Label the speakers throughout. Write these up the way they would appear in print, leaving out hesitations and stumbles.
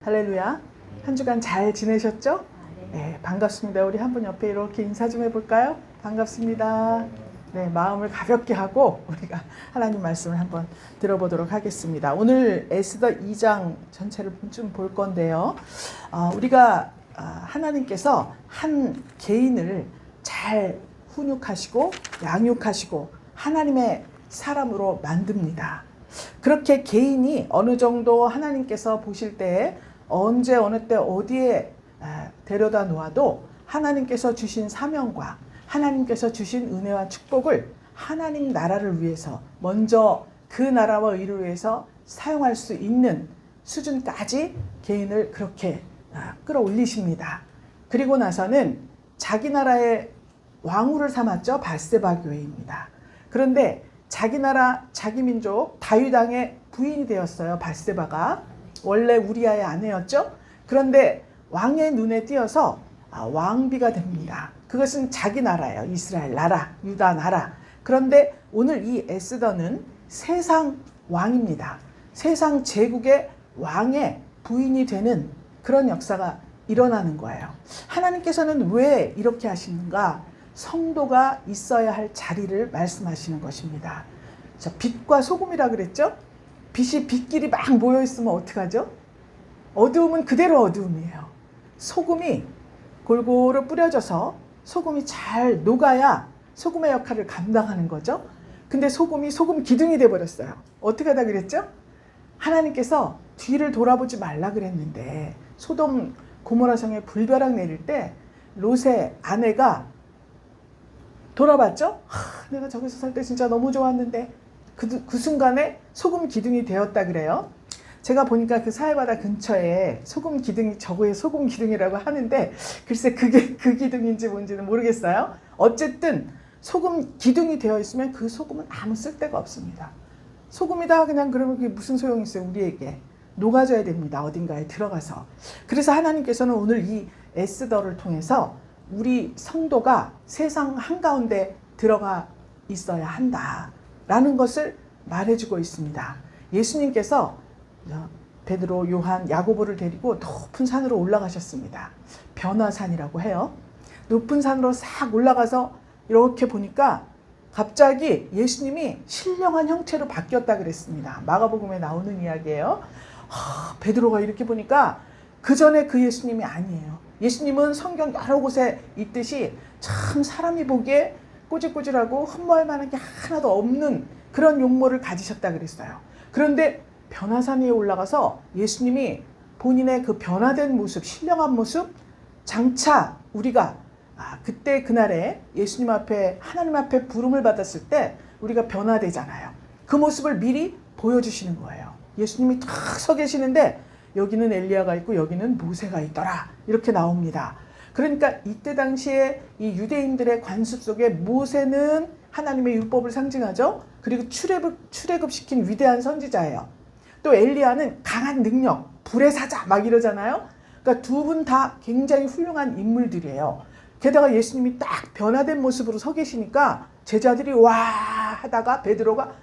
Speaker 1: 할렐루야. 한 주간 잘 지내셨죠? 네, 반갑습니다. 우리 한 분 옆에 이렇게 인사 좀 해볼까요? 반갑습니다. 네, 마음을 가볍게 하고 우리가 하나님 말씀을 한번 들어보도록 하겠습니다. 오늘 에스더 2장 전체를 좀 볼 건데요. 우리가 하나님께서 한 개인을 잘 훈육하시고 양육하시고 하나님의 사람으로 만듭니다. 그렇게 개인이 어느 정도 하나님께서 보실 때에 언제 어느 때 어디에 데려다 놓아도 하나님께서 주신 사명과 하나님께서 주신 은혜와 축복을 하나님 나라를 위해서 먼저 그 나라와 의를 위해서 사용할 수 있는 수준까지 개인을 그렇게 끌어올리십니다. 그리고 나서는 자기 나라의 왕후를 삼았죠. 밧세바 교회입니다. 그런데 자기 나라, 자기 민족 다윗 왕의 부인이 되었어요. 밧세바가. 원래 우리아의 아내였죠. 그런데 왕의 눈에 띄어서 왕비가 됩니다. 그것은 자기 나라예요. 이스라엘 나라, 유다 나라. 그런데 오늘 이 에스더는 세상 왕입니다. 세상 제국의 왕의 부인이 되는 그런 역사가 일어나는 거예요. 하나님께서는 왜 이렇게 하시는가? 성도가 있어야 할 자리를 말씀하시는 것입니다. 자, 빛과 소금이라 그랬죠? 빛이 빛끼리 막 모여있으면 어떡하죠? 어두움은 그대로 어두움이에요. 소금이 골고루 뿌려져서 소금이 잘 녹아야 소금의 역할을 감당하는 거죠. 근데 소금이 소금 기둥이 돼버렸어요. 어떻게 하다 그랬죠? 하나님께서 뒤를 돌아보지 말라 그랬는데 소돔 고모라 성에 불벼락 내릴 때 롯의 아내가 돌아봤죠? 내가 저기서 살 때 진짜 너무 좋았는데 그 순간에 소금 기둥이 되었다 그래요. 제가 보니까 그 사해바다 근처에 소금 기둥이 저거에 소금 기둥이라고 하는데 글쎄 그게 그 기둥인지 뭔지는 모르겠어요. 어쨌든 소금 기둥이 되어 있으면 그 소금은 아무 쓸데가 없습니다. 소금이다 그냥 그러면 그게 무슨 소용이 있어요. 우리에게 녹아져야 됩니다. 어딘가에 들어가서. 그래서 하나님께서는 오늘 이 에스더를 통해서 우리 성도가 세상 한가운데 들어가 있어야 한다라는 것을 말해주고 있습니다. 예수님께서 베드로, 요한, 야고보를 데리고 높은 산으로 올라가셨습니다. 변화산이라고 해요. 높은 산으로 싹 올라가서 이렇게 보니까 갑자기 예수님이 신령한 형체로 바뀌었다 그랬습니다. 마가복음에 나오는 이야기예요. 베드로가 이렇게 보니까 그 전에 그 예수님이 아니에요. 예수님은 성경 여러 곳에 있듯이 참 사람이 보기에 꼬질꼬질하고 흠모할 만한 게 하나도 없는 그런 용모를 가지셨다 그랬어요. 그런데 변화산 위에 올라가서 예수님이 본인의 그 변화된 모습, 신령한 모습, 장차 우리가 그때 그날에 예수님 앞에 하나님 앞에 부름을 받았을 때 우리가 변화되잖아요. 그 모습을 미리 보여주시는 거예요. 예수님이 탁 서 계시는데 여기는 엘리야가 있고 여기는 모세가 있더라 이렇게 나옵니다. 그러니까 이때 당시에 이 유대인들의 관습 속에 모세는 하나님의 율법을 상징하죠. 그리고 출애굽시킨 위대한 선지자예요. 또 엘리야는 강한 능력, 불의 사자 막 이러잖아요. 그러니까 두 분 다 굉장히 훌륭한 인물들이에요. 게다가 예수님이 딱 변화된 모습으로 서 계시니까 제자들이 와 하다가 베드로가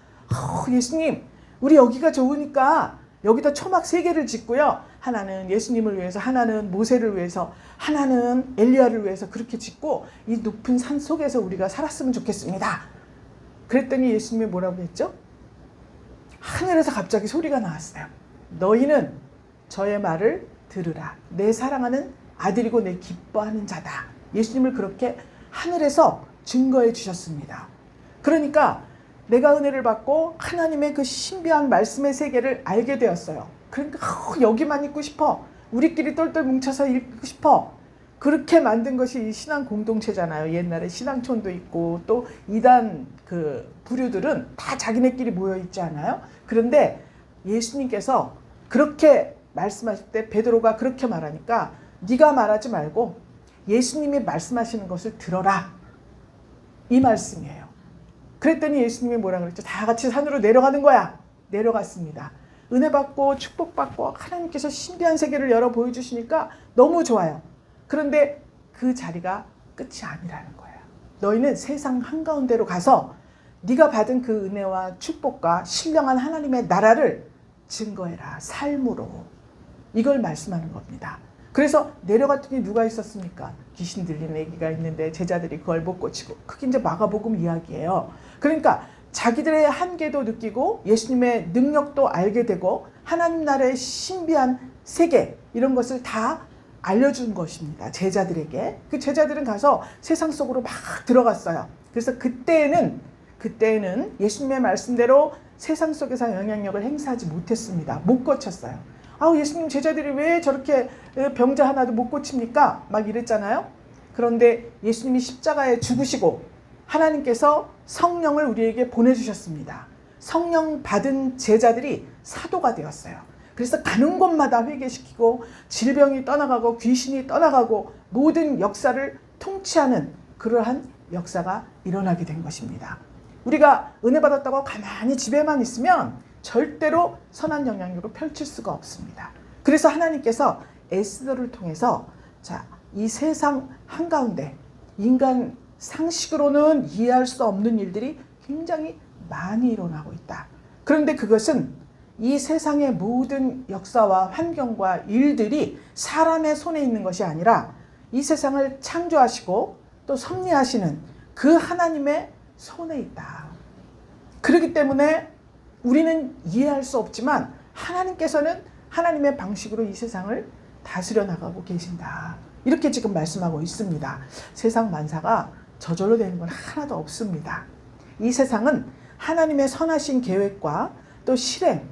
Speaker 1: 예수님 우리 여기가 좋으니까 여기다 초막 3개를 짓고요. 하나는 예수님을 위해서, 하나는 모세를 위해서, 하나는 엘리야를 위해서 그렇게 짓고 이 높은 산 속에서 우리가 살았으면 좋겠습니다. 그랬더니 예수님이 뭐라고 했죠? 하늘에서 갑자기 소리가 나왔어요. 너희는 저의 말을 들으라. 내 사랑하는 아들이고 내 기뻐하는 자다. 예수님을 그렇게 하늘에서 증거해 주셨습니다. 그러니까 내가 은혜를 받고 하나님의 그 신비한 말씀의 세계를 알게 되었어요. 그러니까 여기만 있고 싶어. 우리끼리 똘똘 뭉쳐서 있고 싶어. 그렇게 만든 것이 이 신앙 공동체잖아요. 옛날에 신앙촌도 있고 또 이단 그 부류들은 다 자기네끼리 모여 있지 않아요? 그런데 예수님께서 그렇게 말씀하실 때 베드로가 그렇게 말하니까 네가 말하지 말고 예수님이 말씀하시는 것을 들어라. 이 말씀이에요. 그랬더니 예수님이 뭐라 그랬죠? 다 같이 산으로 내려가는 거야. 내려갔습니다. 은혜 받고 축복 받고 하나님께서 신비한 세계를 열어 보여주시니까 너무 좋아요. 그런데 그 자리가 끝이 아니라는 거예요. 너희는 세상 한가운데로 가서 네가 받은 그 은혜와 축복과 신령한 하나님의 나라를 증거해라. 삶으로. 이걸 말씀하는 겁니다. 그래서 내려갔더니 누가 있었습니까? 귀신 들린 애기가 있는데 제자들이 그걸 못 고치고, 그게 이제 마가복음 이야기예요. 그러니까 자기들의 한계도 느끼고 예수님의 능력도 알게 되고 하나님 나라의 신비한 세계, 이런 것을 다 알려준 것입니다. 제자들에게. 그 제자들은 가서 세상 속으로 막 들어갔어요. 그래서 그때는 예수님의 말씀대로 세상 속에서 영향력을 행사하지 못했습니다. 못 고쳤어요. 예수님 제자들이 왜 저렇게 병자 하나도 못 고칩니까? 막 이랬잖아요. 그런데 예수님이 십자가에 죽으시고 하나님께서 성령을 우리에게 보내주셨습니다. 성령 받은 제자들이 사도가 되었어요. 그래서 가는 곳마다 회개시키고 질병이 떠나가고 귀신이 떠나가고 모든 역사를 통치하는 그러한 역사가 일어나게 된 것입니다. 우리가 은혜 받았다고 가만히 집에만 있으면 절대로 선한 영향력을 펼칠 수가 없습니다. 그래서 하나님께서 에스더를 통해서 이 세상 한가운데 인간 상식으로는 이해할 수 없는 일들이 굉장히 많이 일어나고 있다. 그런데 그것은 이 세상의 모든 역사와 환경과 일들이 사람의 손에 있는 것이 아니라 이 세상을 창조하시고 또 섭리하시는 그 하나님의 손에 있다. 그렇기 때문에 우리는 이해할 수 없지만 하나님께서는 하나님의 방식으로 이 세상을 다스려 나가고 계신다. 이렇게 지금 말씀하고 있습니다. 세상 만사가 저절로 되는 건 하나도 없습니다. 이 세상은 하나님의 선하신 계획과 또 실행,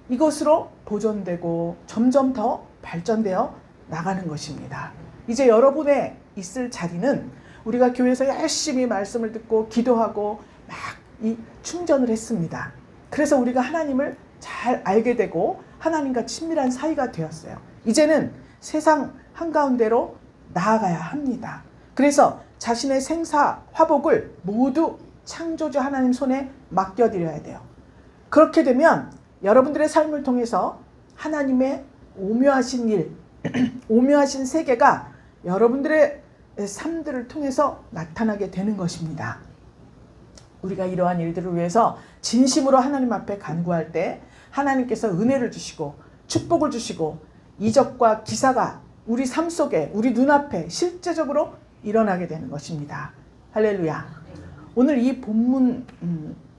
Speaker 1: 이것으로 보존되고 점점 더 발전되어 나가는 것입니다. 이제 여러분의 있을 자리는 우리가 교회에서 열심히 말씀을 듣고 기도하고 막 충전을 했습니다. 그래서 우리가 하나님을 잘 알게 되고 하나님과 친밀한 사이가 되었어요. 이제는 세상 한가운데로 나아가야 합니다. 그래서 자신의 생사 화복을 모두 창조주 하나님 손에 맡겨드려야 돼요. 그렇게 되면 여러분들의 삶을 통해서 하나님의 오묘하신 일, 오묘하신 세계가 여러분들의 삶들을 통해서 나타나게 되는 것입니다. 우리가 이러한 일들을 위해서 진심으로 하나님 앞에 간구할 때 하나님께서 은혜를 주시고 축복을 주시고 이적과 기사가 우리 삶 속에, 우리 눈앞에 실제적으로 일어나게 되는 것입니다. 할렐루야. 오늘 이 본문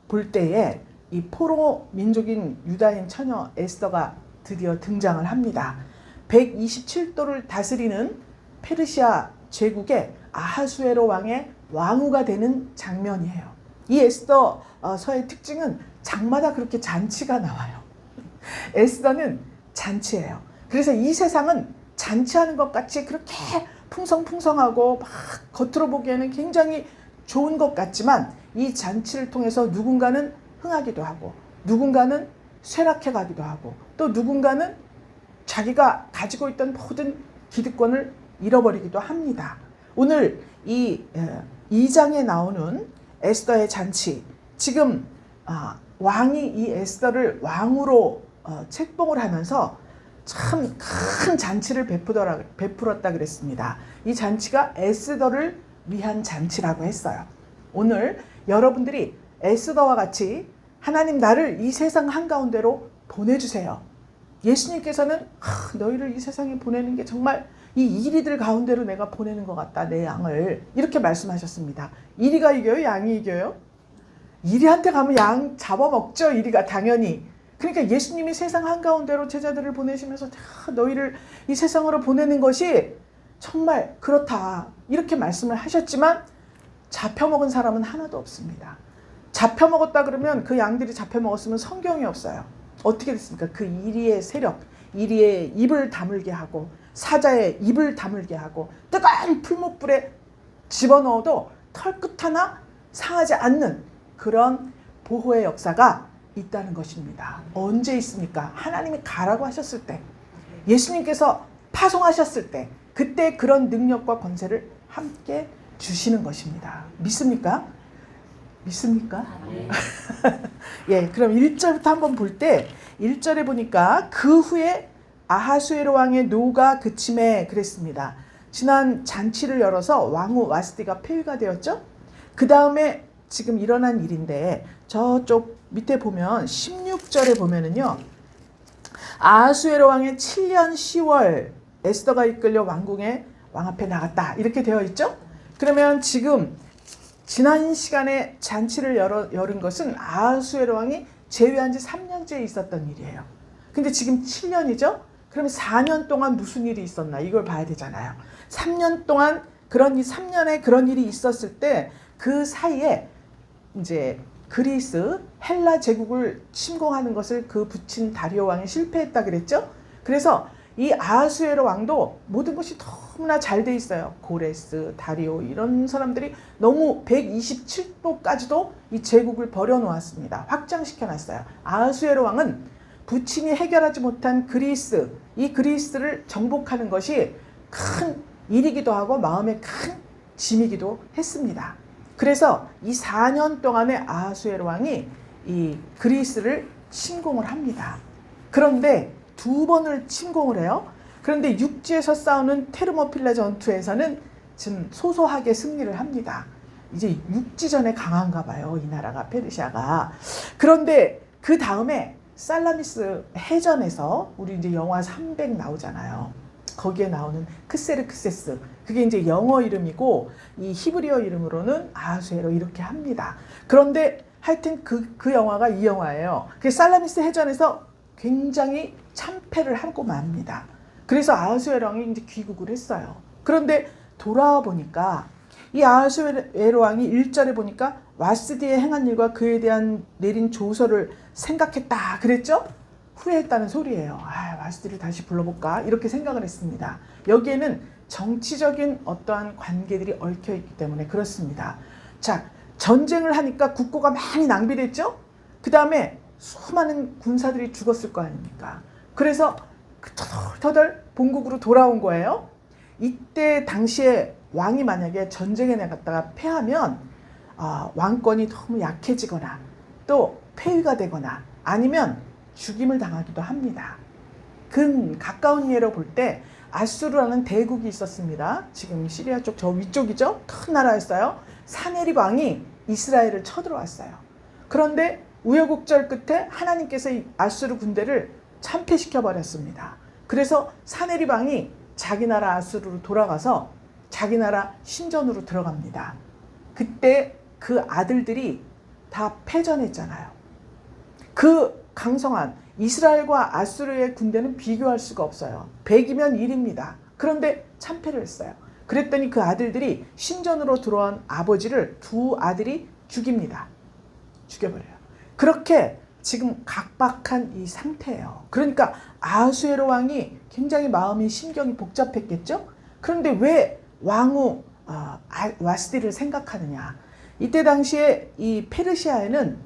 Speaker 1: 볼 때에 이 포로 민족인 유다인 처녀 에스더가 드디어 등장을 합니다. 127도를 다스리는 페르시아 제국의 아하수에로 왕의 왕후가 되는 장면이에요. 이 에스더서의 특징은 장마다 그렇게 잔치가 나와요. 에스더는 잔치예요. 그래서 이 세상은 잔치하는 것 같이 그렇게 풍성풍성하고 막 겉으로 보기에는 굉장히 좋은 것 같지만 이 잔치를 통해서 누군가는 흥하기도 하고 누군가는 쇠락해 가기도 하고 또 누군가는 자기가 가지고 있던 모든 기득권을 잃어버리기도 합니다. 오늘 이 2장에 나오는 에스더의 잔치, 지금 왕이 이 에스더를 왕으로 책봉을 하면서 참 큰 잔치를 베풀었다 그랬습니다. 이 잔치가 에스더를 위한 잔치라고 했어요. 오늘 여러분들이 에스더와 같이 하나님 나를 이 세상 한가운데로 보내주세요. 예수님께서는 너희를 이 세상에 보내는 게 정말 이 이리들 가운데로 내가 보내는 것 같다. 내 양을. 이렇게 말씀하셨습니다. 이리가 이겨요? 양이 이겨요? 이리한테 가면 양 잡아먹죠. 이리가 당연히. 그러니까 예수님이 세상 한가운데로 제자들을 보내시면서 너희를 이 세상으로 보내는 것이 정말 그렇다. 이렇게 말씀을 하셨지만 잡혀먹은 사람은 하나도 없습니다. 잡혀먹었다 그러면 그 양들이 잡혀먹었으면 성경이 없어요. 어떻게 됐습니까? 그 이리의 세력, 이리의 입을 다물게 하고 사자의 입을 다물게 하고 뜨거운 풀목불에 집어넣어도 털끝 하나 상하지 않는 그런 보호의 역사가 있다는 것입니다. 언제 있습니까? 하나님이 가라고 하셨을 때, 예수님께서 파송하셨을 때, 그때 그런 능력과 권세를 함께 주시는 것입니다. 믿습니까? 믿습니까? 예, 그럼 1절부터 한번 볼 때 1절에 보니까 그 후에 아하수에로 왕의 노가 그침에 그랬습니다. 지난 잔치를 열어서 왕후 와스티가 폐위가 되었죠. 그 다음에 지금 일어난 일인데 저쪽 밑에 보면 16절에 보면은요, 아하수에로 왕의 7년 10월 에스더가 이끌려 왕궁에 왕 앞에 나갔다. 이렇게 되어 있죠. 그러면 지금 지난 시간에 잔치를 열은 것은 아하수에로 왕이 재위한 지 3년째 있었던 일이에요. 근데 지금 7년이죠. 그러면 4년 동안 무슨 일이 있었나 이걸 봐야 되잖아요. 3년 동안 3년에 그런 일이 있었을 때 그 사이에 이제 그리스 헬라 제국을 침공하는 것을 그 붙인 다리오 왕이 실패했다 그랬죠. 그래서 이 아하수에로 왕도 모든 것이 너무나 잘 돼 있어요. 고레스, 다리오 이런 사람들이 너무 127도까지도 이 제국을 벌여놓았습니다. 확장시켜 놨어요. 아하수에로 왕은 부친이 해결하지 못한 그리스, 이 그리스를 정복하는 것이 큰 일이기도 하고 마음의 큰 짐이기도 했습니다. 그래서 이 4년 동안의 아하수에로 왕이 이 그리스를 침공을 합니다. 그런데 2번을 침공을 해요. 그런데 육지에서 싸우는 테르모필레 전투에서는 좀 소소하게 승리를 합니다. 이제 육지전에 강한가 봐요. 이 나라가 페르시아가. 그런데 그 다음에 살라미스 해전에서 우리 이제 영화 300 나오잖아요. 거기에 나오는 크세르크세스, 그게 이제 영어 이름이고 이 히브리어 이름으로는 아하수에로 이렇게 합니다. 그런데 하여튼 그 영화가 이 영화예요. 그 살라미스 해전에서 굉장히 참패를 하고 맙니다. 그래서 아하수에로 왕이 이제 귀국을 했어요. 그런데 돌아와 보니까 이 아하수에로 왕이 1절에 보니까 와스디의 행한 일과 그에 대한 내린 조서를 생각했다 그랬죠? 후회했다는 소리예요. 와스디를 다시 불러볼까? 이렇게 생각을 했습니다. 여기에는 정치적인 어떠한 관계들이 얽혀있기 때문에 그렇습니다. 자, 전쟁을 하니까 국고가 많이 낭비됐죠? 그 다음에 수많은 군사들이 죽었을 거 아닙니까? 그래서 터덜터덜 본국으로 돌아온 거예요. 이때 당시에 왕이 만약에 전쟁에 나갔다가 패하면 왕권이 너무 약해지거나 또 폐위가 되거나 아니면 죽임을 당하기도 합니다. 가까운 예로 볼 때 아수르라는 대국이 있었습니다. 지금 시리아 쪽 저 위쪽이죠. 큰 나라였어요. 사네립 왕이 이스라엘을 쳐들어왔어요. 그런데 우여곡절 끝에 하나님께서 이 아수르 군대를 참패시켜 버렸습니다. 그래서 사네립 왕이 자기 나라 아수르로 돌아가서 자기 나라 신전으로 들어갑니다. 그때 그 아들들이 다 패전했잖아요. 그 강성한 이스라엘과 아수르의 군대는 비교할 수가 없어요. 100이면 1입니다. 그런데 참패를 했어요. 그랬더니 그 아들들이 신전으로 들어온 아버지를 두 아들이 죽입니다. 죽여버려요. 그렇게 지금 각박한 이 상태예요. 그러니까 아하수에로 왕이 굉장히 마음이 심경이 복잡했겠죠? 그런데 왜 왕후 와스디를 생각하느냐? 이때 당시에 이 페르시아에는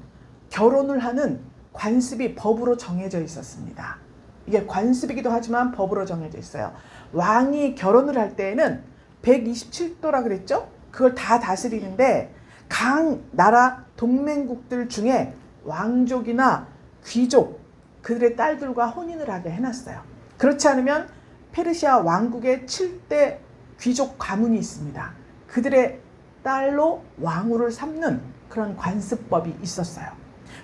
Speaker 1: 결혼을 하는 관습이 법으로 정해져 있었습니다. 이게 관습이기도 하지만 법으로 정해져 있어요. 왕이 결혼을 할 때에는 127도라 그랬죠? 그걸 다 다스리는데 각 나라 동맹국들 중에 왕족이나 귀족, 그들의 딸들과 혼인을 하게 해놨어요. 그렇지 않으면 페르시아 왕국의 7대 귀족 가문이 있습니다. 그들의 딸로 왕후를 삼는 그런 관습법이 있었어요.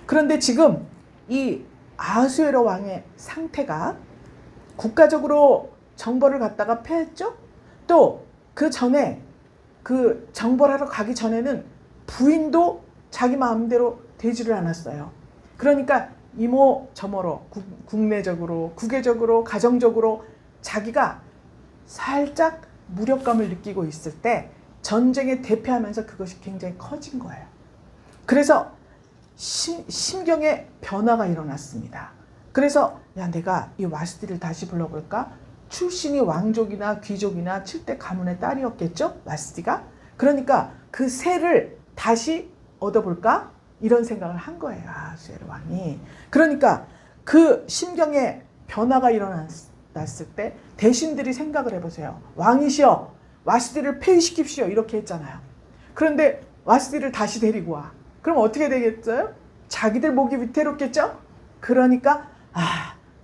Speaker 1: 그런데 지금 이 아하수에로 왕의 상태가 국가적으로 정벌을 갖다가 패했죠? 또 그 전에 그 정벌하러 가기 전에는 부인도 자기 마음대로 되지를 않았어요. 그러니까 이모 저모로 국내적으로 국외적으로 가정적으로 자기가 살짝 무력감을 느끼고 있을 때 전쟁에 대피하면서 그것이 굉장히 커진 거예요. 그래서 심경의 변화가 일어났습니다. 그래서 내가 이 와스디를 다시 불러볼까? 출신이 왕족이나 귀족이나 7대 가문의 딸이었겠죠? 와스디가. 그러니까 그 세를 다시 얻어볼까? 이런 생각을 한 거예요. 아하수에로 왕이. 그러니까 그 심경의 변화가 일어났을 때 대신들이 생각을 해보세요. 왕이시여 와스디를 폐위시킵시오 이렇게 했잖아요. 그런데 와스디를 다시 데리고 와. 그럼 어떻게 되겠어요? 자기들 목이 위태롭겠죠? 그러니까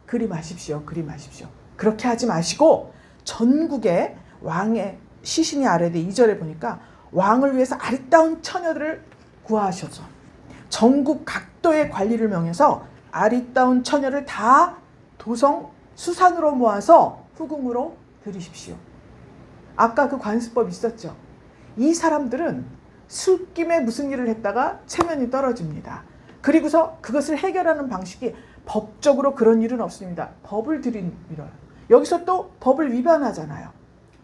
Speaker 1: 그리 마십시오. 그리 마십시오. 그렇게 하지 마시고 전국에 왕의 시신이 아래되 2절에 보니까 왕을 위해서 아리따운 처녀들을 구하셔서 전국 각도의 관리를 명해서 아리따운 처녀를 다 도성 수산으로 모아서 후궁으로 들이십시오. 아까 그 관습법 있었죠. 이 사람들은 술김에 무슨 일을 했다가 체면이 떨어집니다. 그리고서 그것을 해결하는 방식이 법적으로 그런 일은 없습니다. 법을 들이밀어요. 여기서 또 법을 위반하잖아요.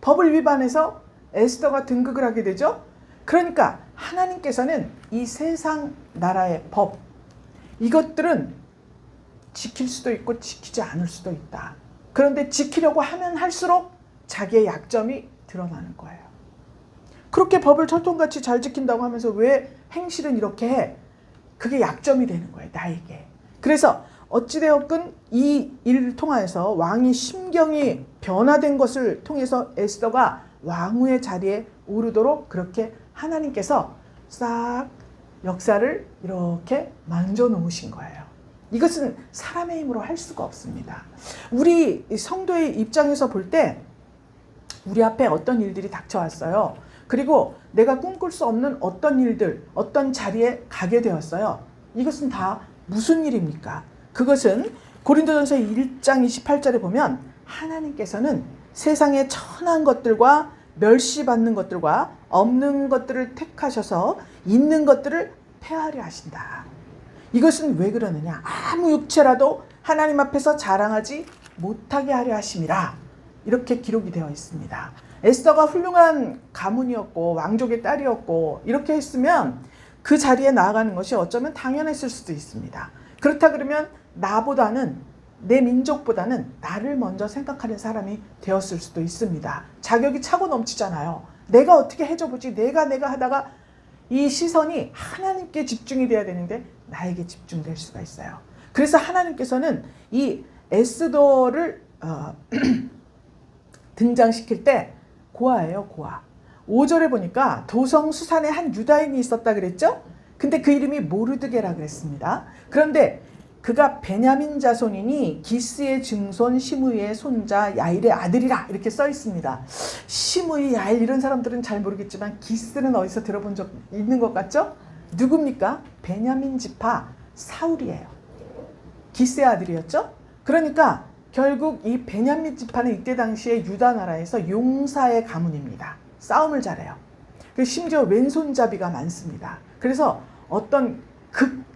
Speaker 1: 법을 위반해서 에스더가 등극을 하게 되죠. 그러니까 하나님께서는 이 세상 나라의 법, 이것들은 지킬 수도 있고 지키지 않을 수도 있다. 그런데 지키려고 하면 할수록 자기의 약점이 드러나는 거예요. 그렇게 법을 철통같이 잘 지킨다고 하면서 왜 행실은 이렇게 해? 그게 약점이 되는 거예요, 나에게. 그래서 어찌되었건 이 일을 통해서 왕의 심경이 변화된 것을 통해서 에스더가 왕후의 자리에 오르도록 그렇게 하나님께서 싹 역사를 이렇게 만져 놓으신 거예요. 이것은 사람의 힘으로 할 수가 없습니다. 우리 성도의 입장에서 볼 때 우리 앞에 어떤 일들이 닥쳐왔어요. 그리고 내가 꿈꿀 수 없는 어떤 일들, 어떤 자리에 가게 되었어요. 이것은 다 무슨 일입니까? 그것은 고린도전서 1장 28절에 보면 하나님께서는 세상의 천한 것들과 멸시받는 것들과 없는 것들을 택하셔서 있는 것들을 폐하려 하신다. 이것은 왜 그러느냐? 아무 육체라도 하나님 앞에서 자랑하지 못하게 하려 하심이라. 이렇게 기록이 되어 있습니다. 에스더가 훌륭한 가문이었고 왕족의 딸이었고 이렇게 했으면 그 자리에 나아가는 것이 어쩌면 당연했을 수도 있습니다. 그렇다 그러면 나보다는, 내 민족보다는 나를 먼저 생각하는 사람이 되었을 수도 있습니다. 자격이 차고 넘치잖아요. 내가 어떻게 해줘보지, 내가 하다가 이 시선이 하나님께 집중이 돼야 되는데 나에게 집중될 수가 있어요. 그래서 하나님께서는 이 에스더를 등장시킬 때 고아예요, 고아. 5절에 보니까 도성 수산에 한 유다인이 있었다 그랬죠? 근데 그 이름이 모르드게라 그랬습니다. 그런데 그가 베냐민 자손이니 기스의 증손 시므이의 손자 야일의 아들이라 이렇게 써 있습니다. 시므이, 야일 이런 사람들은 잘 모르겠지만 기스는 어디서 들어본 적 있는 것 같죠? 누굽니까? 베냐민 지파 사울이에요. 기스의 아들이었죠? 그러니까 결국 이 베냐민 지파는 이때 당시에 유다 나라에서 용사의 가문입니다. 싸움을 잘해요. 심지어 왼손잡이가 많습니다. 그래서 어떤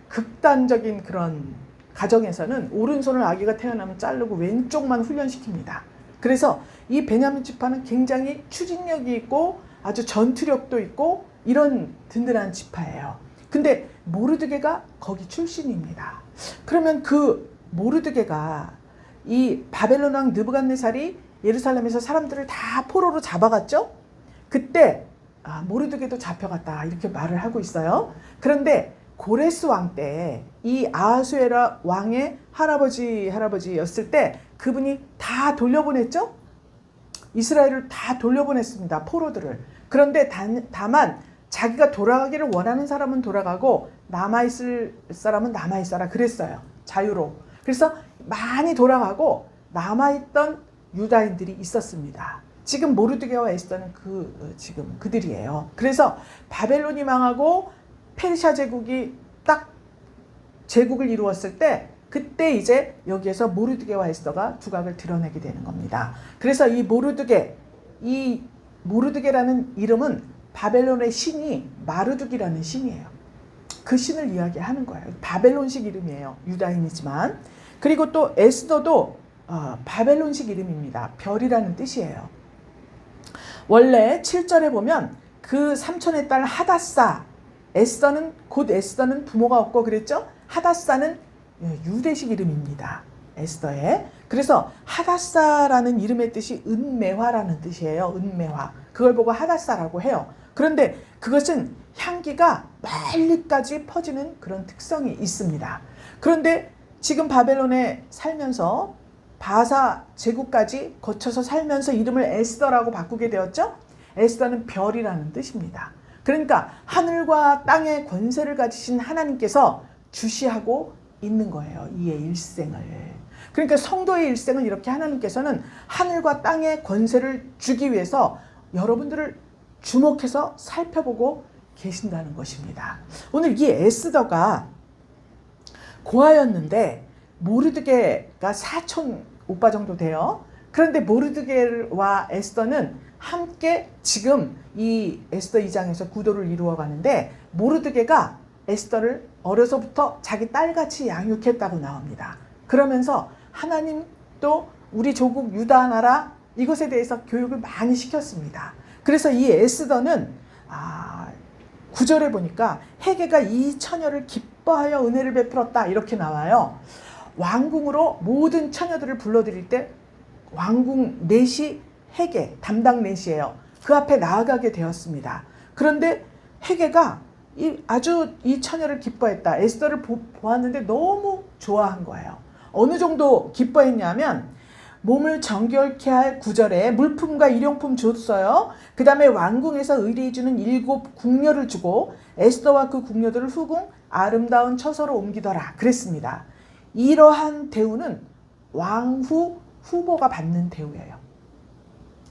Speaker 1: 극단적인 그런 가정에서는 오른손을 아기가 태어나면 자르고 왼쪽만 훈련시킵니다. 그래서 이 베냐민 지파는 굉장히 추진력이 있고 아주 전투력도 있고 이런 든든한 지파예요. 근데 모르드게가 거기 출신입니다. 그러면 그 모르드게가 이 바벨론 왕 느부갓네살이 예루살렘에서 사람들을 다 포로로 잡아갔죠? 그때 모르드게도 잡혀갔다 이렇게 말을 하고 있어요. 그런데 고레스 왕 때 이 아하수에라 왕의 할아버지였을 때 그분이 다 돌려보냈죠? 이스라엘을 다 돌려보냈습니다. 포로들을. 그런데 다만 자기가 돌아가기를 원하는 사람은 돌아가고 남아있을 사람은 남아있어라 그랬어요. 자유로. 그래서 많이 돌아가고 남아있던 유다인들이 있었습니다. 지금 모르드게와 에스더는 지금 그들이에요. 그래서 바벨론이 망하고 페르시아 제국이 딱 제국을 이루었을 때 그때 이제 여기에서 모르드게와 에스더가 두각을 드러내게 되는 겁니다. 그래서 이 모르드게라는 이름은 바벨론의 신이 마르둑이라는 신이에요. 그 신을 이야기하는 거예요. 바벨론식 이름이에요. 유다인이지만. 그리고 또 에스더도 바벨론식 이름입니다. 별이라는 뜻이에요. 원래 7절에 보면 그 삼촌의 딸 하닷사, 에스더는 부모가 없고 그랬죠? 하닷사는 유대식 이름입니다. 에스더의. 그래서 하닷사라는 이름의 뜻이 은매화라는 뜻이에요. 은매화. 그걸 보고 하닷사라고 해요. 그런데 그것은 향기가 멀리까지 퍼지는 그런 특성이 있습니다. 그런데 지금 바벨론에 살면서 바사 제국까지 거쳐서 살면서 이름을 에스더라고 바꾸게 되었죠? 에스더는 별이라는 뜻입니다. 그러니까 하늘과 땅의 권세를 가지신 하나님께서 주시하고 있는 거예요. 이의 일생을. 그러니까 성도의 일생을 이렇게 하나님께서는 하늘과 땅의 권세를 주기 위해서 여러분들을 주목해서 살펴보고 계신다는 것입니다. 오늘 이 에스더가 고아였는데 모르드게가 사촌 오빠 정도 돼요. 그런데 모르드게와 에스더는 함께 지금 이 에스더 2장에서 구도를 이루어 가는데, 모르드게가 에스더를 어려서부터 자기 딸같이 양육했다고 나옵니다. 그러면서 하나님 또 우리 조국 유다 나라 이것에 대해서 교육을 많이 시켰습니다. 그래서 이 에스더는 9절에 보니까 헤게가 이 처녀를 기뻐하여 은혜를 베풀었다 이렇게 나와요. 왕궁으로 모든 처녀들을 불러들일 때 왕궁 넷이 헤게 담당 넷이에요. 그 앞에 나아가게 되었습니다. 그런데 헤게가 아주 이 처녀를 기뻐했다. 에스더를 보았는데 너무 좋아한 거예요. 어느 정도 기뻐했냐면 몸을 정결케 할 9절에 물품과 일용품 줬어요. 그 다음에 왕궁에서 의리해주는 7 궁녀를 주고 에스더와 그 궁녀들을 후궁 아름다운 처소로 옮기더라 그랬습니다. 이러한 대우는 왕후 후보가 받는 대우예요.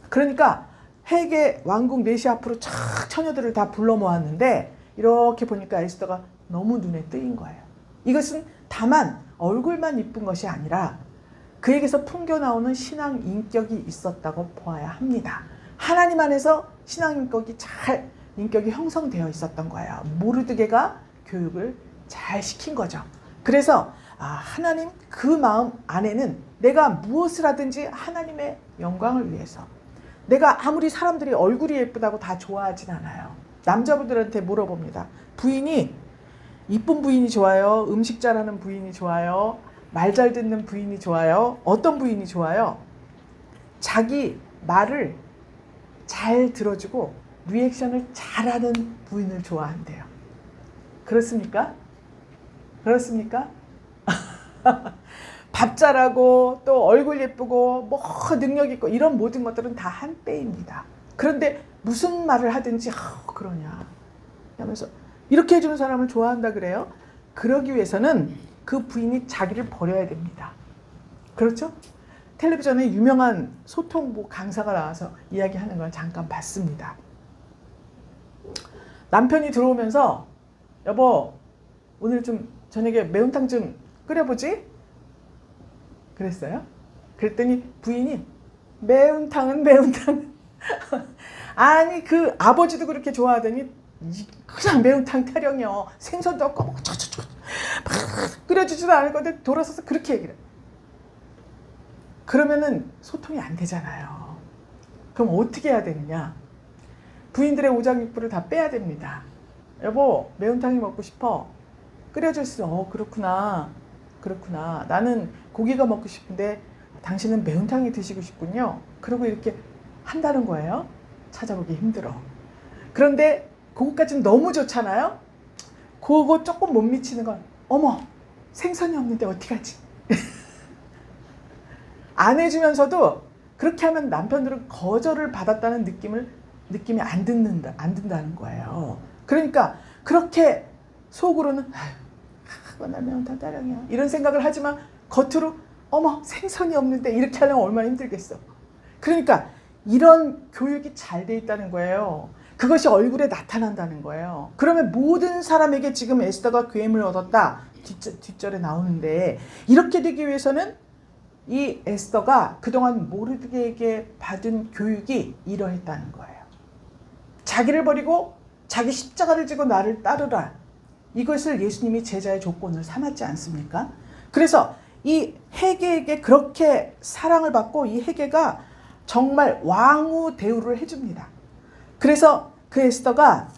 Speaker 1: 그러니까 헤게 왕궁 넷이 앞으로 쫙 처녀들을 다 불러 모았는데 이렇게 보니까 에스더가 너무 눈에 띄인 거예요. 이것은 다만 얼굴만 이쁜 것이 아니라 그에게서 풍겨나오는 신앙 인격이 있었다고 보아야 합니다. 하나님 안에서 신앙 인격이 형성되어 있었던 거예요. 모르드게가 교육을 잘 시킨 거죠. 그래서 하나님 그 마음 안에는 내가 무엇을 하든지 하나님의 영광을 위해서, 내가 아무리 사람들이 얼굴이 예쁘다고 다 좋아하진 않아요. 남자분들한테 물어봅니다. 부인이 이쁜 부인이 좋아요? 음식 잘하는 부인이 좋아요? 말 잘 듣는 부인이 좋아요? 어떤 부인이 좋아요? 자기 말을 잘 들어주고 리액션을 잘하는 부인을 좋아한대요. 그렇습니까? 그렇습니까? 밥 잘하고 또 얼굴 예쁘고 뭐 능력 있고 이런 모든 것들은 다 한때입니다. 그런데 무슨 말을 하든지 그러냐 하면서 이렇게 해주는 사람을 좋아한다 그래요. 그러기 위해서는 그 부인이 자기를 버려야 됩니다. 그렇죠? 텔레비전에 유명한 소통 강사가 나와서 이야기하는 걸 잠깐 봤습니다. 남편이 들어오면서 여보 오늘 좀 저녁에 매운탕 좀 끓여보지? 그랬어요. 그랬더니 부인이 매운탕은 아니 그 아버지도 그렇게 좋아하더니 그냥 매운탕 타령이요. 생선도 없고 막 끓여주지도 않을 건데 돌아서서 그렇게 얘기를 해요. 그러면은 소통이 안 되잖아요. 그럼 어떻게 해야 되느냐? 부인들의 오장육부를 다 빼야 됩니다. 여보 매운탕이 먹고 싶어. 끓여줄 수 그렇구나. 나는 고기가 먹고 싶은데 당신은 매운탕이 드시고 싶군요. 그러고 이렇게 한다는 거예요. 찾아보기 힘들어. 그런데 그것까지는 너무 좋잖아요. 그거 조금 못 미치는 건 어머 생선이 없는데 어떡하지? 안 해주면서도 그렇게 하면 남편들은 거절을 받았다는 느낌이 안 든다는 거예요. 그러니까 그렇게 속으로는 나 매운탕 따령이야 이런 생각을 하지만 겉으로 어머 생선이 없는데 이렇게 하려면 얼마나 힘들겠어. 그러니까 이런 교육이 잘 돼 있다는 거예요. 그것이 얼굴에 나타난다는 거예요. 그러면 모든 사람에게 지금 에스더가 괴임을 얻었다 뒷절에 나오는데, 이렇게 되기 위해서는 이 에스더가 그동안 모르드게에게 받은 교육이 이러했다는 거예요. 자기를 버리고 자기 십자가를 지고 나를 따르라. 이것을 예수님이 제자의 조건을 삼았지 않습니까? 그래서 이 헤게에게 그렇게 사랑을 받고 이 헤게가 정말 왕후 대우를 해줍니다. 그래서 그 에스더가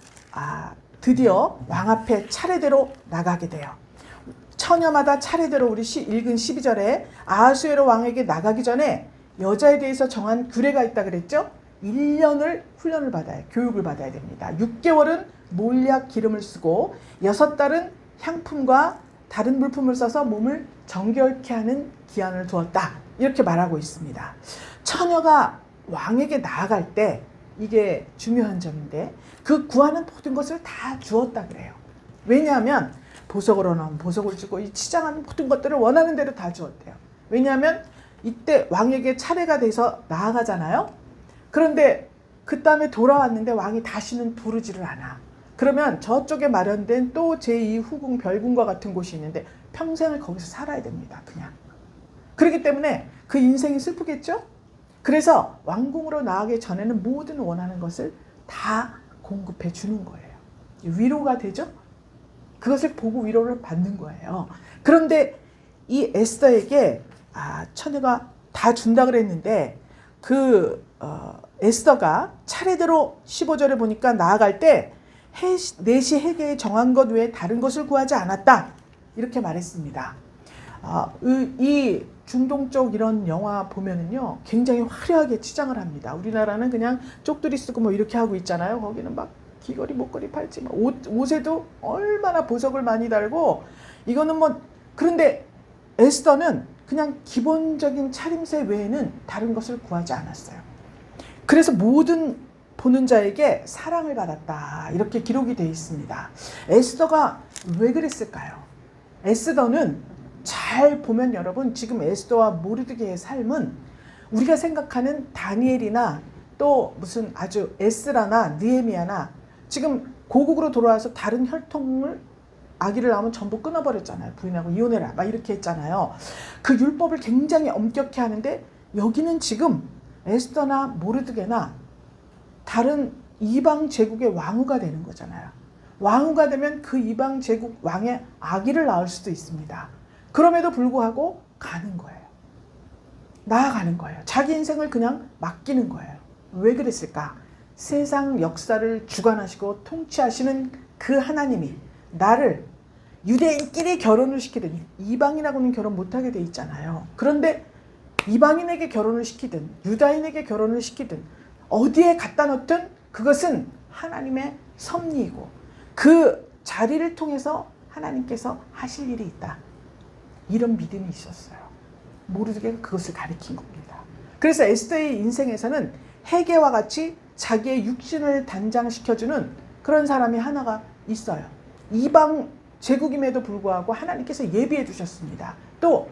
Speaker 1: 드디어 왕 앞에 차례대로 나가게 돼요. 처녀마다 차례대로 우리 읽은 12절에 아하수에로 왕에게 나가기 전에 여자에 대해서 정한 규례가 있다 그랬죠? 1년을 훈련을 받아요. 교육을 받아야 됩니다. 6개월은 몰약 기름을 쓰고 6달은 향품과 다른 물품을 써서 몸을 정결케 하는 기한을 두었다. 이렇게 말하고 있습니다. 처녀가 왕에게 나아갈 때 이게 중요한 점인데 그 구하는 모든 것을 다 주었다 그래요. 왜냐하면 보석으로 나온 보석을 주고 이 치장하는 모든 것들을 원하는 대로 다 주었대요. 왜냐하면 이때 왕에게 차례가 돼서 나아가잖아요. 그런데 그 다음에 돌아왔는데 왕이 다시는 부르지를 않아. 그러면 저쪽에 마련된 또 제2 후궁 별궁과 같은 곳이 있는데 평생을 거기서 살아야 됩니다. 그냥. 그렇기 때문에 그 인생이 슬프겠죠? 그래서 왕궁으로 나가기 전에는 모든 원하는 것을 다 공급해 주는 거예요. 위로가 되죠? 그것을 보고 위로를 받는 거예요. 그런데 이 에스더에게 처녀가 다 준다 그랬는데 에스더가 차례대로 15절에 보니까 나아갈 때 넷이 헤게에 정한 것 외에 다른 것을 구하지 않았다. 이렇게 말했습니다. 이 중동 쪽 이런 영화 보면은요, 굉장히 화려하게 치장을 합니다. 우리나라는 그냥 쪽두리 쓰고 뭐 이렇게 하고 있잖아요. 거기는 막 귀걸이, 목걸이, 팔찌, 옷에도 얼마나 보석을 많이 달고, 이거는 뭐, 그런데 에스더는 그냥 기본적인 차림새 외에는 다른 것을 구하지 않았어요. 그래서 모든 보는 자에게 사랑을 받았다. 이렇게 기록이 되어 있습니다. 에스더가 왜 그랬을까요? 에스더는 잘 보면 여러분, 지금 에스더와 모르드게의 삶은 우리가 생각하는 다니엘이나 또 무슨 아주 에스라나 느헤미야나 지금 고국으로 돌아와서 다른 혈통을 아기를 낳으면 전부 끊어버렸잖아요. 부인하고 이혼해라 막 이렇게 했잖아요. 그 율법을 굉장히 엄격히 하는데 여기는 지금 에스더나 모르드게나 다른 이방 제국의 왕후가 되는 거잖아요. 왕후가 되면 그 이방 제국 왕의 아기를 낳을 수도 있습니다. 그럼에도 불구하고 가는 거예요. 나아가는 거예요. 자기 인생을 그냥 맡기는 거예요. 왜 그랬을까? 세상 역사를 주관하시고 통치하시는 그 하나님이 나를 유대인끼리 결혼을 시키든 이방인하고는 결혼 못하게 돼 있잖아요. 그런데 이방인에게 결혼을 시키든 유다인에게 결혼을 시키든 어디에 갖다 놓든 그것은 하나님의 섭리이고 그 자리를 통해서 하나님께서 하실 일이 있다. 이런 믿음이 있었어요. 모르드게가 그것을 가리킨 겁니다. 그래서 에스더의 인생에서는 헤게와 같이 자기의 육신을 단장시켜주는 그런 사람이 하나가 있어요. 이방 제국임에도 불구하고 하나님께서 예비해 주셨습니다. 또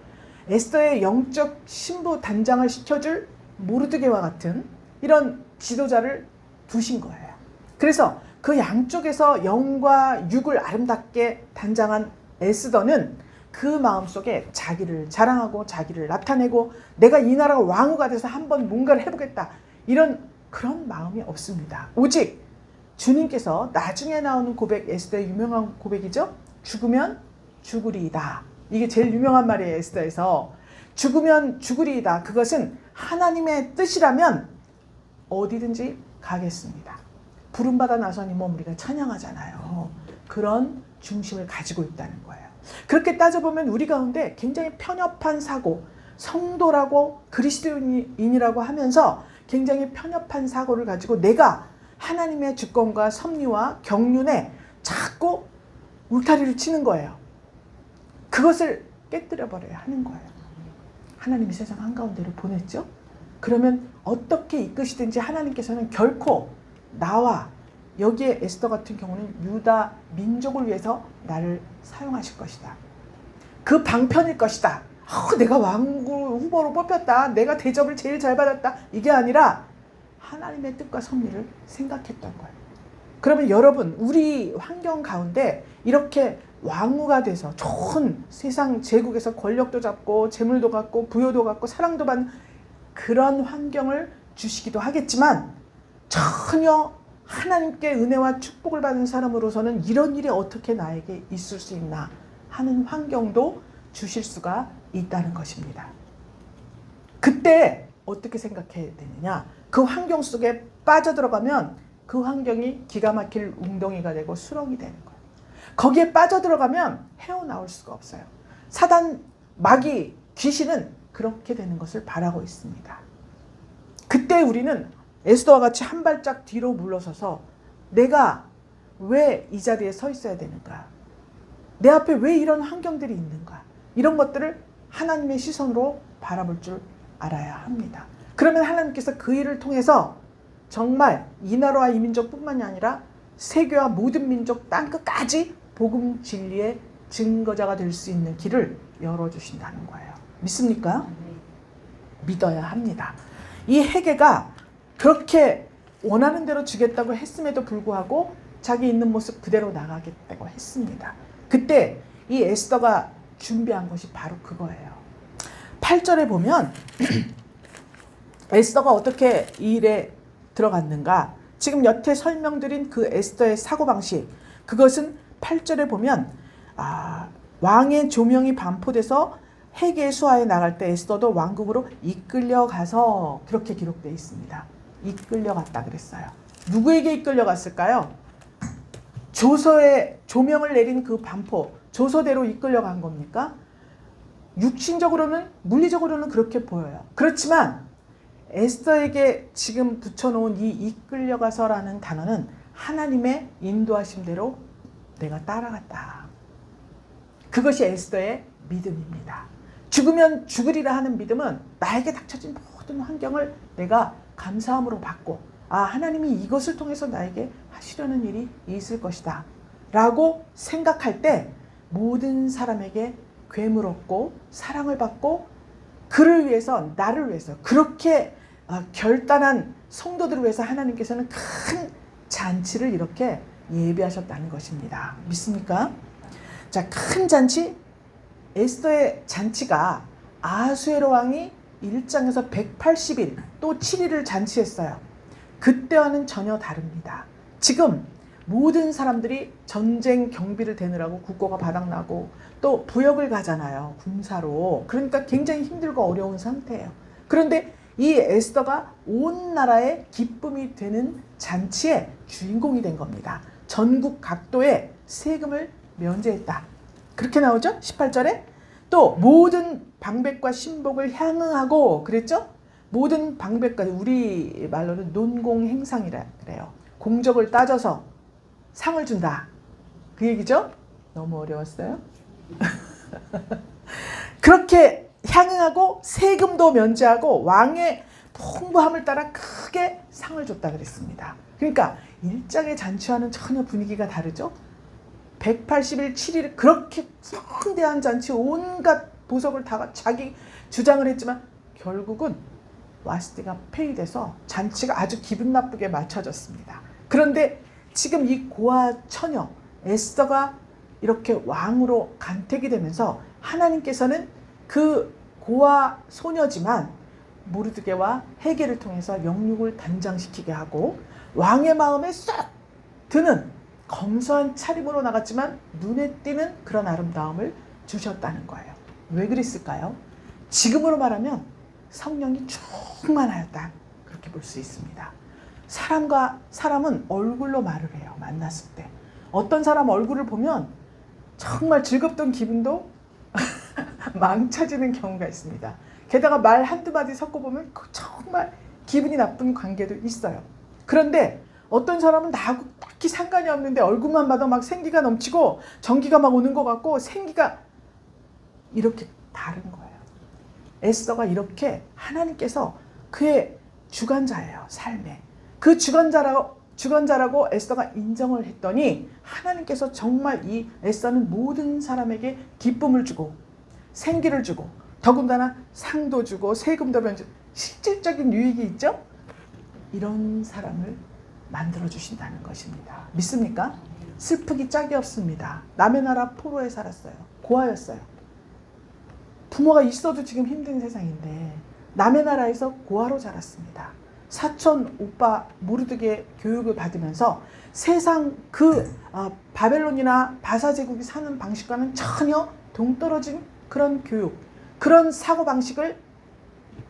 Speaker 1: 에스더의 영적 신부 단장을 시켜줄 모르드게와 같은 이런 지도자를 두신 거예요. 그래서 그 양쪽에서 영과 육을 아름답게 단장한 에스더는 그 마음속에 자기를 자랑하고 자기를 나타내고 내가 이 나라 왕후가 돼서 한번 뭔가를 해보겠다 이런 그런 마음이 없습니다. 오직 주님께서 나중에 나오는 고백, 에스더의 유명한 고백이죠. 죽으면 죽으리이다. 이게 제일 유명한 말이에요. 에스더에서 죽으면 죽으리이다. 그것은 하나님의 뜻이라면 어디든지 가겠습니다. 부름받아 나선 이 몸 우리가 찬양하잖아요. 그런 중심을 가지고 있다는 거예요. 그렇게 따져보면 우리 가운데 굉장히 편협한 사고, 성도라고 그리스도인이라고 하면서 굉장히 편협한 사고를 가지고 내가 하나님의 주권과 섭리와 경륜에 자꾸 울타리를 치는 거예요. 그것을 깨뜨려 버려야 하는 거예요. 하나님이 세상 한가운데로 보냈죠. 그러면 어떻게 이끄시든지 하나님께서는 결코 나와 여기에 에스더 같은 경우는 유다 민족을 위해서 나를 사용하실 것이다. 그 방편일 것이다. 내가 왕후 후보로 뽑혔다. 내가 대접을 제일 잘 받았다. 이게 아니라 하나님의 뜻과 섭리를 생각했던 거예요. 그러면 여러분 우리 환경 가운데 이렇게 왕후가 돼서 좋은 세상 제국에서 권력도 잡고 재물도 갖고 부여도 갖고 사랑도 받는 그런 환경을 주시기도 하겠지만 전혀 하나님께 은혜와 축복을 받는 사람으로서는 이런 일이 어떻게 나에게 있을 수 있나 하는 환경도 주실 수가 있다는 것입니다. 그때 어떻게 생각해야 되느냐? 그 환경 속에 빠져들어가면 그 환경이 기가 막힐 웅덩이가 되고 수렁이 되는 거예요. 거기에 빠져들어가면 헤어나올 수가 없어요. 사단, 마귀, 귀신은 그렇게 되는 것을 바라고 있습니다. 그때 우리는 에스더와 같이 한 발짝 뒤로 물러서서 내가 왜 이 자리에 서 있어야 되는가? 내 앞에 왜 이런 환경들이 있는가? 이런 것들을 하나님의 시선으로 바라볼 줄 알아야 합니다. 그러면 하나님께서 그 일을 통해서 정말 이 나라와 이 민족뿐만이 아니라 세계와 모든 민족 땅끝까지 복음 진리의 증거자가 될 수 있는 길을 열어주신다는 거예요. 믿습니까? 믿어야 합니다. 이 헤게가 그렇게 원하는 대로 주겠다고 했음에도 불구하고 자기 있는 모습 그대로 나가겠다고 했습니다. 그때 이 에스더가 준비한 것이 바로 그거예요. 8절에 보면 에스더가 어떻게 이 일에 들어갔는가, 지금 여태 설명드린 그 에스더의 사고방식, 그것은 8절에 보면 왕의 조명이 반포돼서 해계 수하에 나갈 때 에스더도 왕궁으로 이끌려가서 그렇게 기록되어 있습니다. 이끌려갔다 그랬어요. 누구에게 이끌려갔을까요? 조서에 조명을 내린 그 반포, 조서대로 이끌려간 겁니까? 육신적으로는, 물리적으로는 그렇게 보여요. 그렇지만 에스더에게 지금 붙여놓은 이 이끌려가서라는 단어는 하나님의 인도하심대로 내가 따라갔다. 그것이 에스더의 믿음입니다. 죽으면 죽으리라 하는 믿음은 나에게 닥쳐진 모든 환경을 내가 감사함으로 받고, 하나님이 이것을 통해서 나에게 하시려는 일이 있을 것이다 라고 생각할 때 모든 사람에게 괴물 없고 사랑을 받고, 그를 위해서, 나를 위해서, 그렇게 결단한 성도들을 위해서 하나님께서는 큰 잔치를 이렇게 예비하셨다는 것입니다. 믿습니까? 자, 큰 잔치, 에스더의 잔치가 아수에로 왕이 1장에서 180일 또 7일을 잔치했어요. 그때와는 전혀 다릅니다. 지금 모든 사람들이 전쟁 경비를 대느라고 국고가 바닥나고 또 부역을 가잖아요. 군사로. 그러니까 굉장히 힘들고 어려운 상태예요. 그런데 이 에스더가 온 나라의 기쁨이 되는 잔치의 주인공이 된 겁니다. 전국 각도에 세금을 면제했다. 그렇게 나오죠? 18절에. 또 모든 방백과 신복을 향응하고 그랬죠? 모든 방백까지, 우리 말로는 논공행상이라 그래요. 공적을 따져서 상을 준다. 그 얘기죠? 너무 어려웠어요? 그렇게 향응하고 세금도 면제하고 왕의 풍부함을 따라 크게 상을 줬다 그랬습니다. 그러니까 일장의 잔치와는 전혀 분위기가 다르죠? 180일 7일 그렇게 성대한 잔치, 온갖 보석을 다 자기 주장을 했지만 결국은 와스티가 폐위돼서 잔치가 아주 기분 나쁘게 맞춰졌습니다. 그런데 지금 이 고아 처녀 에스더가 이렇게 왕으로 간택이 되면서 하나님께서는 그 고아 소녀지만 모르드게와 헤게를 통해서 영육을 단장시키게 하고 왕의 마음에 쏙 드는 검소한 차림으로 나갔지만 눈에 띄는 그런 아름다움을 주셨다는 거예요. 왜 그랬을까요? 지금으로 말하면 성령이 충만하였다, 그렇게 볼 수 있습니다. 사람과 사람은 얼굴로 말을 해요. 만났을 때 어떤 사람 얼굴을 보면 정말 즐겁던 기분도 망쳐지는 경우가 있습니다. 게다가 말 한두 마디 섞어보면 정말 기분이 나쁜 관계도 있어요. 그런데 어떤 사람은 나하고 딱히 상관이 없는데 얼굴만 봐도 막 생기가 넘치고 전기가 막 오는 것 같고 생기가 이렇게 다른 거예요. 에스더가 이렇게 하나님께서 그의 주관자예요. 삶에. 그 주관자라고 에스더가 인정을 했더니 하나님께서 정말 이 에스더는 모든 사람에게 기쁨을 주고 생기를 주고 더군다나 상도 주고 세금도 면제, 실질적인 유익이 있죠? 이런 사람을 만들어주신다는 것입니다. 믿습니까? 슬프기 짝이 없습니다. 남의 나라 포로에 살았어요. 고아였어요. 부모가 있어도 지금 힘든 세상인데 남의 나라에서 고아로 자랐습니다. 사촌 오빠 모르드게 교육을 받으면서 세상 바벨론이나 바사 제국이 사는 방식과는 전혀 동떨어진 그런 교육, 그런 사고방식을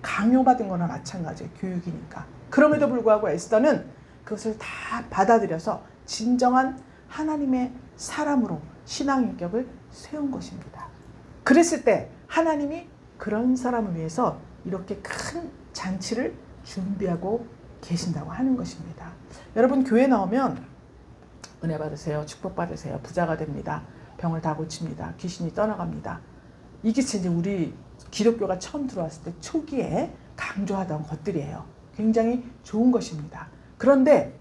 Speaker 1: 강요받은 거나 마찬가지예요. 교육이니까. 그럼에도 불구하고 에스더는 그것을 다 받아들여서 진정한 하나님의 사람으로 신앙인격을 세운 것입니다. 그랬을 때 하나님이 그런 사람을 위해서 이렇게 큰 잔치를 준비하고 계신다고 하는 것입니다. 여러분, 교회 나오면 은혜 받으세요. 축복 받으세요. 부자가 됩니다. 병을 다 고칩니다. 귀신이 떠나갑니다. 이게 이제 우리 기독교가 처음 들어왔을 때 초기에 강조하던 것들이에요. 굉장히 좋은 것입니다. 그런데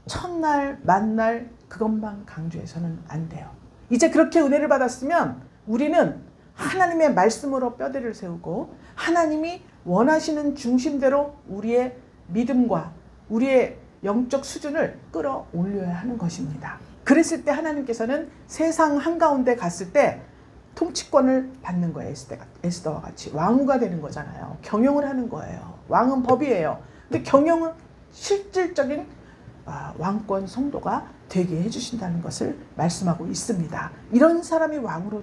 Speaker 1: 첫날 만날 그것만 강조해서는 안 돼요. 이제 그렇게 은혜를 받았으면 우리는 하나님의 말씀으로 뼈대를 세우고 하나님이 원하시는 중심대로 우리의 믿음과 우리의 영적 수준을 끌어올려야 하는 것입니다. 그랬을 때 하나님께서는 세상 한가운데 갔을 때 통치권을 받는 거예요. 에스더와 같이 왕후가 되는 거잖아요. 경영을 하는 거예요. 왕은 법이에요. 근데 경영은 실질적인 왕권 성도가 되게 해주신다는 것을 말씀하고 있습니다. 이런 사람이 왕으로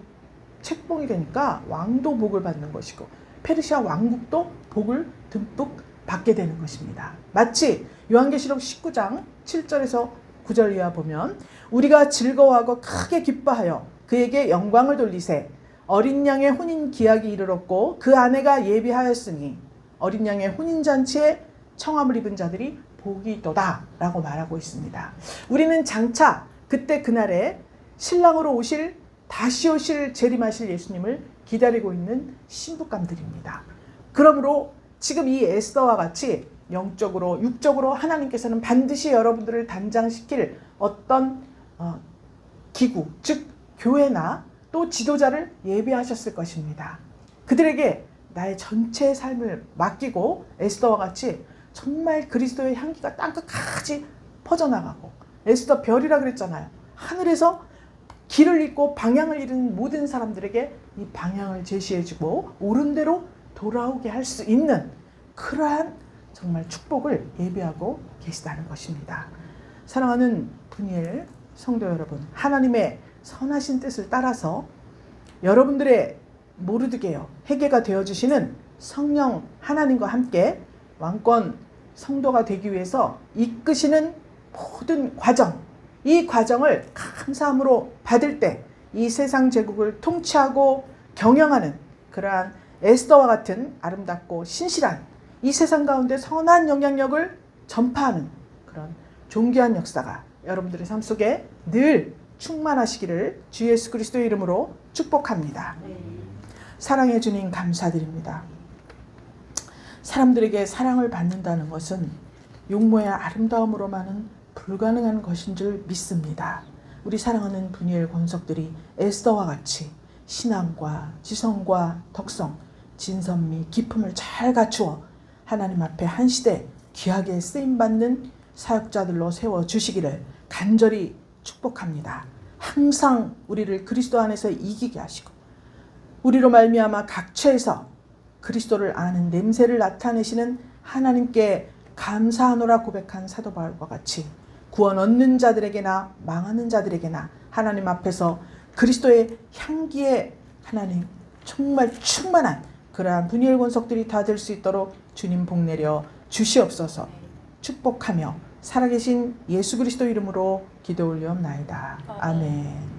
Speaker 1: 책봉이 되니까 왕도 복을 받는 것이고 페르시아 왕국도 복을 듬뿍 받게 되는 것입니다. 마치 요한계시록 19장 7절에서 9절 이하 보면 우리가 즐거워하고 크게 기뻐하여 그에게 영광을 돌리세. 어린 양의 혼인 기약이 이르렀고 그 아내가 예비하였으니 어린 양의 혼인잔치에 청함을 입은 자들이 복이 있도다 라고 말하고 있습니다. 우리는 장차 그때 그날에 신랑으로 다시 오실 재림하실 예수님을 기다리고 있는 신부감들입니다. 그러므로 지금 이 에스더와 같이 영적으로 육적으로 하나님께서는 반드시 여러분들을 단장시킬 어떤 기구, 즉 교회나 또 지도자를 예비하셨을 것입니다. 그들에게 나의 전체 삶을 맡기고 에스더와 같이 정말 그리스도의 향기가 땅끝까지 퍼져나가고, 에스더 별이라 그랬잖아요. 하늘에서 길을 잃고 방향을 잃은 모든 사람들에게 이 방향을 제시해주고 옳은 대로 돌아오게 할 수 있는 그러한 정말 축복을 예비하고 계시다는 것입니다. 사랑하는 분이엘 성도 여러분, 하나님의 선하신 뜻을 따라서 여러분들의 모르드게요, 회개가 되어주시는 성령 하나님과 함께 왕권 성도가 되기 위해서 이끄시는 모든 과정, 이 과정을 감사함으로 받을 때 이 세상 제국을 통치하고 경영하는 그러한 에스더와 같은 아름답고 신실한 이 세상 가운데 선한 영향력을 전파하는 그런 존귀한 역사가 여러분들의 삶 속에 늘 충만하시기를 주 예수 그리스도의 이름으로 축복합니다. 사랑해 주님 감사드립니다. 사람들에게 사랑을 받는다는 것은 용모의 아름다움으로만은 불가능한 것인 줄 믿습니다. 우리 사랑하는 분이엘 권석들이 에스더와 같이 신앙과 지성과 덕성, 진선미, 기품을 잘 갖추어 하나님 앞에 한 시대 귀하게 쓰임받는 사역자들로 세워주시기를 간절히 축복합니다. 항상 우리를 그리스도 안에서 이기게 하시고 우리로 말미암아 각처에서 그리스도를 아는 냄새를 나타내시는 하나님께 감사하노라 고백한 사도 바울과 같이 구원 얻는 자들에게나 망하는 자들에게나 하나님 앞에서 그리스도의 향기에 하나님 정말 충만한 그러한 분이엘 권석들이 다 될 수 있도록 주님 복내려 주시옵소서. 축복하며 살아계신 예수 그리스도 이름으로 기도 올리옵나이다. 아멘.